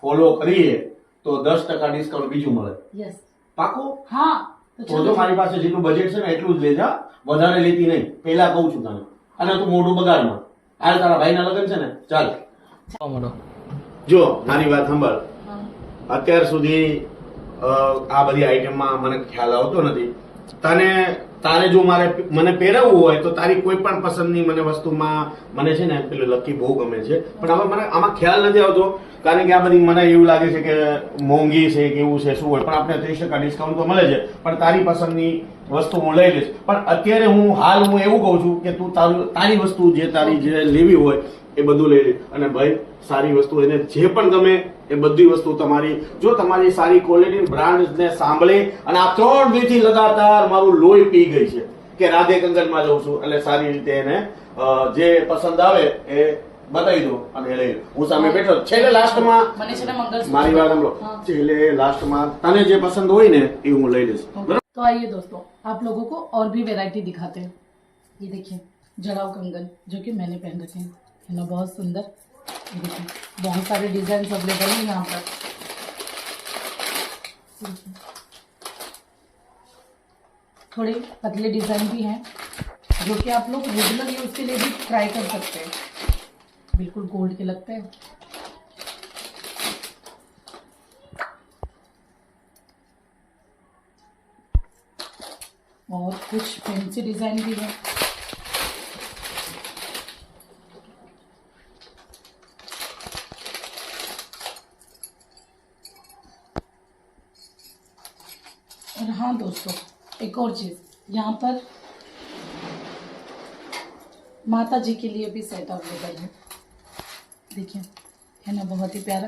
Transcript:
Follow કરીએ તો 10% discount બીજું મળે. યસ. પાકું? હા. તો જો મારી પાસે જેટલું બજેટ છે ને એટલું જ લેજા, વધારે લેતી નહીં, પેલા કહું છું તને. અને તું મોઢું બગાડમાં. હાલ તારા ભાઈના લગ્ન છે ને, ચાલ. જો મારી વાત સાંભળ, અત્યાર સુધી આ બધી આઈટમમાં મને ખ્યાલ આવતો નથી. તારે જો મને પહેરવું હોય તો તારી કોઈ પણ પસંદની મને વસ્તુમાં મને છે ને પેલું લકી બહુ ગમે છે, પણ હવે મને આમાં ખ્યાલ નથી આવતો, કારણ કે આ બધી મને એવું લાગે છે કે મોંઘી છે કે એવું છે શું હોય, પણ આપણે 30% ડિસ્કાઉન્ટ તો મળે છે. પણ તારી પસંદની વસ્તુ હું લઈ લઈશ. પણ અત્યારે હું એવું કહું છું કે તું તારી વસ્તુ તારી જે લેવી હોય એ બધું લઈ લે. અને ભાઈ સારી વસ્તુ એને જે પણ ગમે એ બધી વસ્તુ તમારી, જો તમારી સારી ક્વોલિટી બ્રાન્ડ ને સાંભળી, અને આ 3 દિવસથી લગાતાર મારું લોહી પી ગઈ છે કે રાધે કંગનમાં જઉં છું, એટલે સારી રીતે એને જે પસંદ આવે એ બતાવી દો અને લઈ લો. હું સામે બેઠો છેલ્લે લાસ્ટમાં મારી વાત સાંભળો, છેલ્લે લાસ્ટમાં તને જે પસંદ હોય ને એ હું લઈ લઈશ. तो आइए दोस्तों, आप लोगों को और भी वैरायटी दिखाते हैं. ये देखिए जड़ाऊ कंगन जो कि मैंने पहन रखे हैं, है ना, बहुत सुंदर. ये देखिए बहुत सारे डिजाइन अवेलेबल हैं यहाँ पर. थोड़े पतले डिजाइन भी हैं जो कि आप लोग रेगुलर यूज के लिए भी ट्राई कर सकते हैं. बिल्कुल गोल्ड के लगते हैं. और कुछ फैंसी डिजाइन भी है. और हाँ दोस्तों, एक और चीज यहाँ पर माता जी के लिए भी सेट अवेलेबल है. देखिए, है ना, बहुत ही प्यारा.